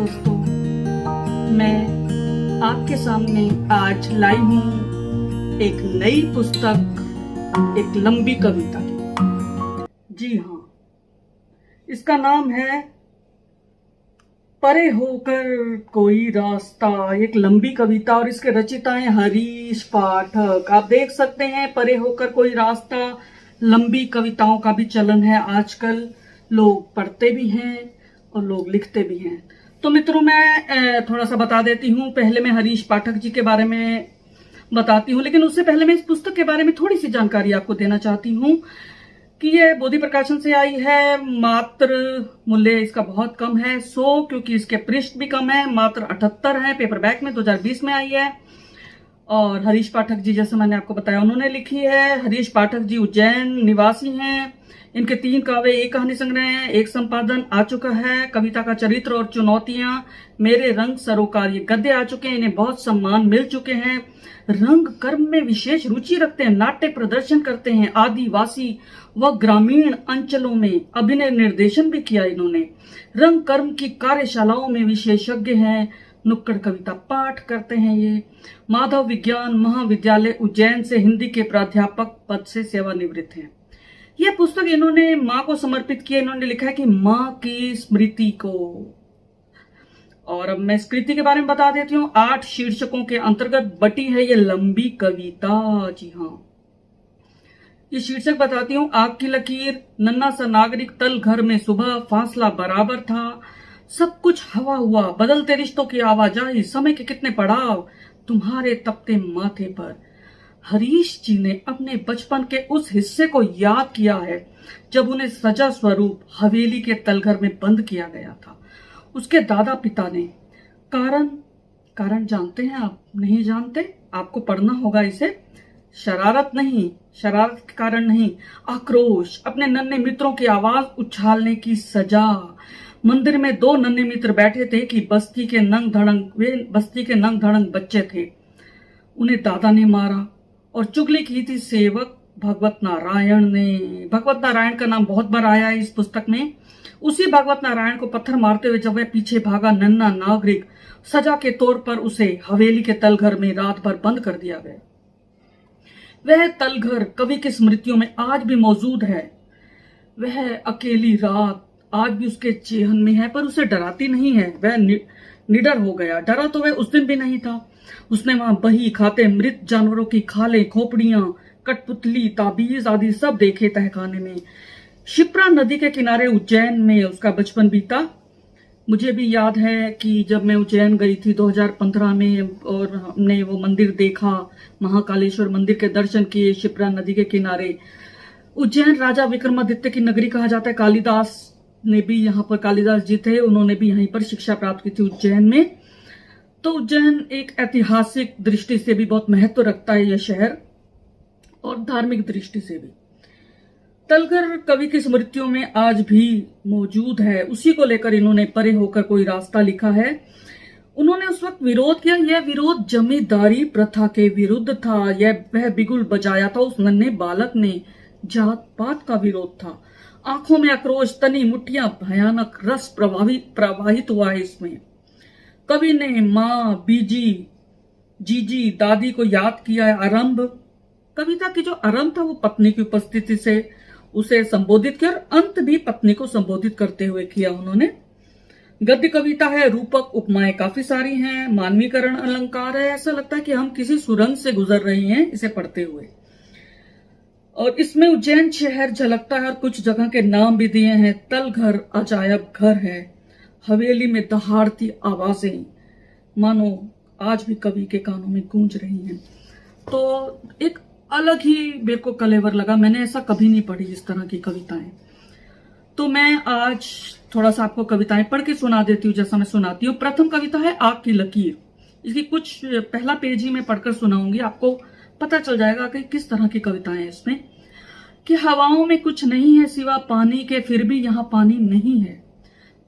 दोस्तों, मैं आपके सामने आज लाई हूँ एक नई पुस्तक, एक लंबी कविता की। जी हाँ, इसका नाम है परे होकर कोई रास्ता। एक लंबी कविता और इसके रचिता हैं हरीश पाठक। आप देख सकते हैं, परे होकर कोई रास्ता। लंबी कविताओं का भी चलन है आजकल, लोग पढ़ते भी हैं और लोग लिखते भी हैं। तो मित्रों, मैं थोड़ा सा बता देती हूँ। पहले मैं हरीश पाठक जी के बारे में बताती हूँ, लेकिन उससे पहले मैं इस पुस्तक के बारे में थोड़ी सी जानकारी आपको देना चाहती हूँ कि ये बोधि प्रकाशन से आई है। मात्र मूल्य इसका बहुत कम है, 100, क्योंकि इसके पृष्ठ भी कम है। मात्र 78 है। पेपरबैक में 2020 में आई है। और हरीश पाठक जी, जैसे मैंने आपको बताया, उन्होंने लिखी है। हरीश पाठक जी उज्जैन निवासी हैं। इनके 3 काव्य, 1 कहानी संग्रह है, 1 संपादन आ चुका है। कविता का चरित्र और चुनौतियां, मेरे रंग सरोकार, ये गद्य आ चुके हैं। इन्हें बहुत सम्मान मिल चुके हैं। रंग कर्म में विशेष रुचि रखते हैं, नाट्य प्रदर्शन करते हैं। आदिवासी व ग्रामीण अंचलों में अभिनय निर्देशन भी किया इन्होंने। रंग कर्म की कार्यशालाओं में विशेषज्ञ हैं। नुक्कड़ कविता पाठ करते हैं। ये माधव विज्ञान महाविद्यालय उज्जैन से हिंदी के प्राध्यापक पद से सेवानिवृत्त हैं। यह पुस्तक इन्होंने माँ को समर्पित की है। इन्होंने लिखा है कि माँ की स्मृति को। और अब मैं इस कृति के बारे में बता देती हूँ। 8 शीर्षकों के अंतर्गत बटी है ये लंबी कविता। जी हाँ, ये शीर्षक बताती हूँ। आग की लकीर, नन्हा सा नागरिक, तल घर में सुबह, फासला बराबर था, सब कुछ हवा हुआ, बदलते रिश्तों की आवाजाही, समय के कितने पड़ाव तुम्हारे तपते माथे पर। हरीश जी ने अपने बचपन के उस हिस्से को याद किया है जब उन्हें सजा स्वरूप हवेली के तलघर में बंद किया गया था। उसके दादा पिता ने कारण जानते हैं आप? नहीं जानते? आपको पढ़ना होगा इसे। शरारत के कारण नहीं, आक्रोश, अपने नन्हे मित्रों की आवाज उछालने की सजा। मंदिर में 2 नन्हे मित्र बैठे थे कि बस्ती के नंग धड़ंग बच्चे थे। उन्हें दादा ने मारा और चुगली की थी सेवक भगवत नारायण ने। भगवत नारायण का नाम बहुत बार आया है इस पुस्तक में। उसी भगवत नारायण को पत्थर मारते हुए जब वह पीछे भागा नन्हा नागरिक, सजा के तौर पर उसे हवेली के तलघर में रात भर बंद कर दिया गया। वह तलघर कवि की स्मृतियों में आज भी मौजूद है। वह अकेली रात आज भी उसके चेहन में है, पर उसे डराती नहीं है। वह निडर हो गया। डरा तो वह उस दिन भी नहीं था। उसने वहां बही खाते मृत जानवरों की खालें, खोपड़ियां, कठपुतली, ताबीज आदि सब देखे तहखाने में। शिप्रा नदी के किनारे उज्जैन में उसका बचपन बीता। मुझे भी याद है कि जब मैं उज्जैन गई थी 2015 में और हमने वो मंदिर देखा, महाकालेश्वर मंदिर के दर्शन किए शिप्रा नदी के किनारे। उज्जैन राजा विक्रमादित्य की नगरी कहा जाता है। कालिदास ने भी यहाँ पर, कालिदास जी थे, उन्होंने भी यहीं पर शिक्षा प्राप्त की थी उज्जैन में। तो उज्जैन एक ऐतिहासिक दृष्टि से भी बहुत महत्व रखता है यह शहर, और धार्मिक दृष्टि से भी। तलघर कवि की स्मृतियों में आज भी मौजूद है। उसी को लेकर इन्होंने परे होकर कोई रास्ता लिखा है। उन्होंने उस वक्त विरोध किया। यह विरोध जमींदारी प्रथा के विरुद्ध था। वह बिगुल बजाया था उस नन्हे बालक ने। जात पात का विरोध था। आंखों में आक्रोश, तनी मुठ्ठियां, भयानक रस प्रवाहित हुआ है इसमें। कवि ने माँ, बीजी, जीजी, दादी को याद किया है। आरंभ, कविता की जो आरंभ था वो पत्नी की उपस्थिति से उसे संबोधित किया, और अंत भी पत्नी को संबोधित करते हुए किया उन्होंने। गद्य कविता है। रूपक उपमाएं काफी सारी हैं। मानवीकरण अलंकार है। ऐसा लगता है कि हम किसी सुरंग से गुजर रहे हैं इसे पढ़ते हुए। और इसमें उज्जैन शहर झलकता है और कुछ जगह के नाम भी दिए हैं। तलघर अजायब घर है। हवेली में दहाड़ती आवाजें मानो आज भी कवि के कानों में गूंज रही हैं। तो एक अलग ही मेरे को कलेवर लगा। मैंने ऐसा कभी नहीं पढ़ी इस तरह की कविताएं। तो मैं आज थोड़ा सा आपको कविताएं पढ़ के सुना देती हूँ, जैसा मैं सुनाती हूँ। प्रथम कविता है आग की लकीर। इसकी कुछ पहला पेज ही मैं पढ़कर सुनाऊंगी, आपको पता चल जाएगा कि किस तरह की कविताएं हैं इसमें। कि हवाओं में कुछ नहीं है सिवा पानी के, फिर भी यहाँ पानी नहीं है।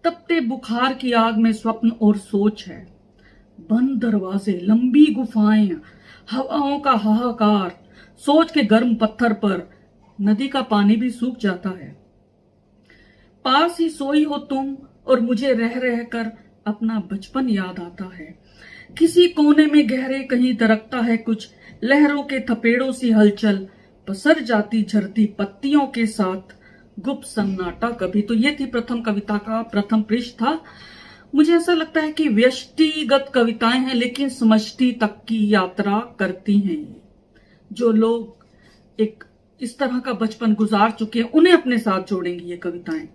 तपते बुखार की आग में स्वप्न और सोच है। बंद दरवाजे, लंबी गुफाएं, हवाओं का हाहाकार, सोच के गर्म पत्थर पर नदी का पानी भी सूख जाता है। पास ही सोई हो तुम और मुझे रह रह कर अपना बचपन याद आता है। किसी कोने में गहरे कहीं दरकता है कुछ, लहरों के थपेड़ों सी हलचल, पसर जाती झरती पत्तियों के साथ गुप्त सन्नाटा कभी। तो ये थी प्रथम कविता का प्रथम पृष्ठ था। मुझे ऐसा लगता है कि व्यष्टिगत कविताएं हैं लेकिन समष्टि तक की यात्रा करती हैं। जो लोग एक इस तरह का बचपन गुजार चुके हैं उन्हें अपने साथ जोड़ेंगी ये कविताएं।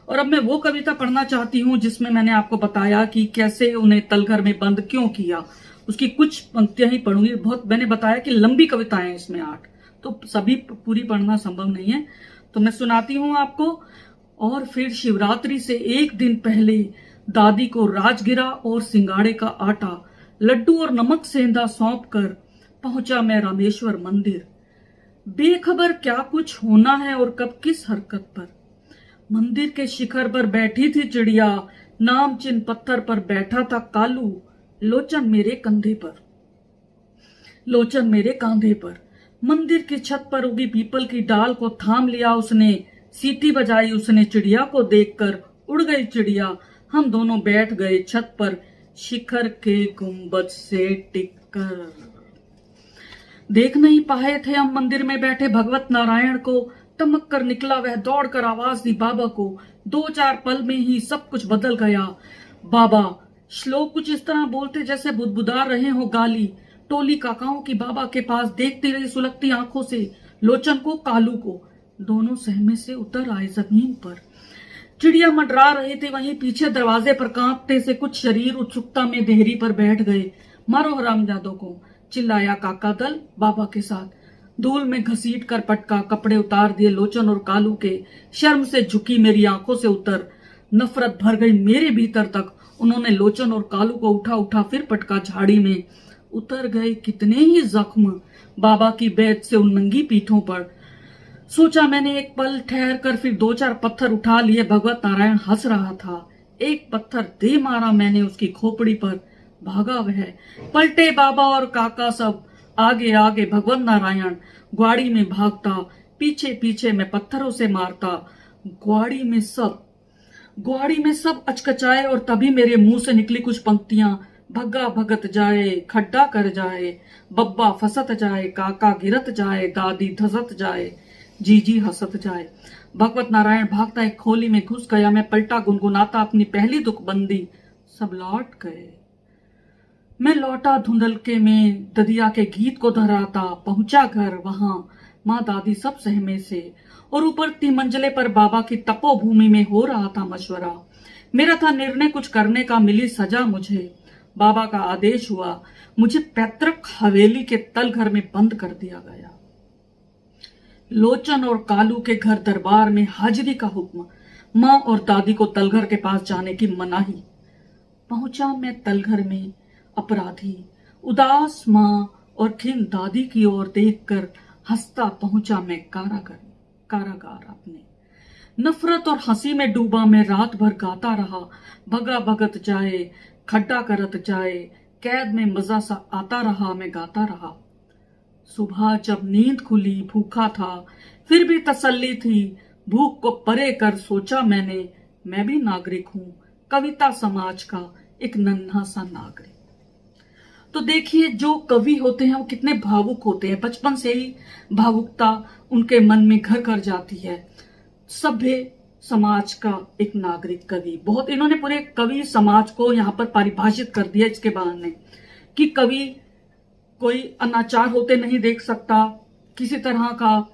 और अब मैं वो कविता पढ़ना चाहती हूं जिसमें मैंने आपको बताया कि कैसे उन्हें तलघर में बंद क्यों किया। उसकी कुछ पंक्तियां ही पढ़ूंगी। बहुत मैंने बताया कि लंबी कविताएं हैं इसमें 8, तो सभी पूरी पढ़ना संभव नहीं है, तो मैं सुनाती हूं आपको। और फिर शिवरात्रि से एक दिन पहले दादी को राजगिरा और सिंगाड़े का आटा, लड्डू और नमक सेंधा सौंप कर पहुंचा मैं रामेश्वर मंदिर। बेखबर क्या कुछ होना है और कब किस हरकत पर। मंदिर के शिखर पर बैठी थी चिड़िया, नाम चिन्ह पत्थर पर बैठा था कालू, लोचन मेरे कंधे पर, लोचन मेरे कांधे पर। मंदिर की छत पर उगी पीपल की डाल को थाम लिया उसने, सीटी बजाई उसने चिड़िया को देखकर, उड़ गई चिड़िया। हम दोनों बैठ गए छत पर शिखर के गुंबद से टिककर। देख नहीं पाए थे हम मंदिर में बैठे भगवत नारायण को, टमक कर निकला वह दौड़ कर आवाज दी बाबा को। 2-4 पल में ही सब कुछ बदल गया। बाबा श्लोक कुछ इस तरह बोलते जैसे बुदबुदा रहे हो गाली। टोली काकाओं की बाबा के पास देखती रही सुलगती आंखों से, लोचन को कालू को। दोनों सहमे से उतर आए जमीन पर। चिड़िया मंडरा रही थी वहीं पीछे दरवाजे पर, कांपते से कुछ शरीर उत्सुकता में देहरी पर बैठ गए। मारो हरामजादों को, चिल्लाया काका दल बाबा के साथ। धूल में घसीट कर पटका, कपड़े उतार दिए लोचन और कालू के। शर्म से झुकी मेरी आंखों से उतर, नफरत भर गई मेरे भीतर तक। उन्होंने लोचन और कालू को उठा उठा फिर पटका झाड़ी में। उतर गए कितने ही जख्म बाबा की बैत से उन नंगी पीठों पर। सोचा मैंने एक पल ठहर कर, फिर 2-4 पत्थर उठा लिए। भगवत नारायण हंस रहा था। एक पत्थर दे मारा मैंने उसकी खोपड़ी पर, भागा वह। पलटे बाबा और काका सब, आगे आगे भगवत नारायण ग्वाड़ी में भागता, पीछे पीछे मैं पत्थरों से मारता। ग्वाड़ी में सब अचकचाए और तभी मेरे मुंह से निकली कुछ पंक्तियां। भग्गा भगत जाए, खड्डा कर जाए, बब्बा फसत जाए, काका गिरत जाए, दादी धसत जाए, जीजी हंसत जाए। भगवत नारायण भागता एक खोली में घुस गया। मैं पलटा गुनगुनाता अपनी पहली दुखबंदी। सब लौट गए। मैं लौटा धुंधलके में ददिया के गीत को दोहराता। पहुंचा घर, वहां माँ दादी सब सहमे से, और ऊपर 3 मंजिले पर बाबा की तपोभूमि में हो रहा था मशवरा। मेरा था निर्णय कुछ करने का, मिली सजा मुझे। बाबा का आदेश हुआ, मुझे पैतृक हवेली के तलघर में बंद कर दिया गया। लोचन और कालू के घर दरबार में हाजिरी का हुक्म, माँ और दादी को तलघर के पास जाने की मनाही। पहुंचा मैं तलघर में अपराधी, उदास माँ और खिन दादी की ओर देखकर हंसता पहुंचा मैं कारागार अपने। नफरत और हंसी में डूबा मैं रात भर गाता रहा। भगा भगत जाए, खड्डा करत जाए, कैद में मजा सा आता रहा, मैं गाता रहा। सुबह जब नींद खुली भूखा था, फिर भी तसल्ली थी। भूख को परे कर सोचा मैंने, मैं भी नागरिक हूं, कविता समाज का एक नन्हा सा नागरिक। तो देखिए जो कवि होते हैं वो कितने भावुक होते हैं। बचपन से ही भावुकता उनके मन में घर कर जाती है। सभ्य समाज का एक नागरिक कवि, बहुत इन्होंने पूरे कवि समाज को यहाँ पर परिभाषित कर दिया इसके बहाने कि कवि कोई अनाचार होते नहीं देख सकता, किसी तरह का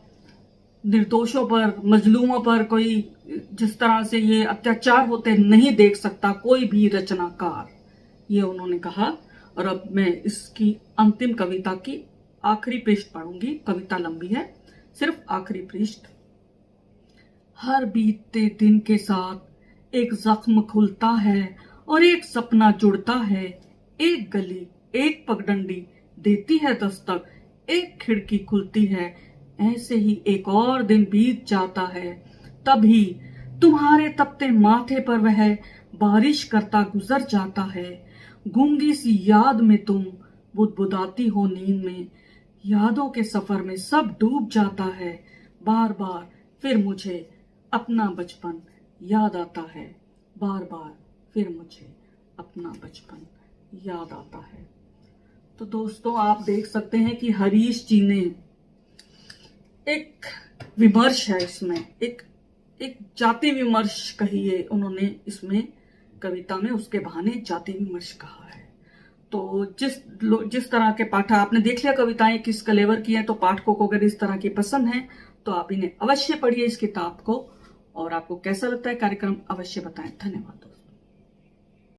निर्दोषों पर मजलूमों पर कोई जिस तरह से ये अत्याचार होते नहीं देख सकता कोई भी रचनाकार, ये उन्होंने कहा। और अब मैं इसकी अंतिम कविता की आखिरी पृष्ठ पढ़ूंगी। कविता लंबी है, सिर्फ आखिरी पृष्ठ। हर बीतते दिन के साथ एक जख्म खुलता है और एक सपना जुड़ता है। एक गली, एक पगडंडी देती है दस्तक, एक खिड़की खुलती है। ऐसे ही एक और दिन बीत जाता है। तभी तुम्हारे तपते माथे पर वह बारिश करता गुजर जाता है। गूंगी सी याद में तुम बुदबुदाती हो नींद में। यादों के सफर में सब डूब जाता है। बार बार फिर मुझे अपना बचपन याद आता है। बार बार फिर मुझे अपना बचपन याद आता है। तो दोस्तों आप देख सकते हैं कि हरीश जी ने एक विमर्श है इसमें, एक जाति विमर्श कहिए उन्होंने इसमें कविता में, उसके बहाने जाति विमर्श कहा है। तो जिस तरह के पाठ आपने देख लिया कविताएं किस कलेवर की हैं, तो पाठकों को अगर इस तरह की पसंद है तो आप इन्हें अवश्य पढ़िए इस किताब को, और आपको कैसा लगता है कार्यक्रम अवश्य बताएं। धन्यवाद दोस्तों।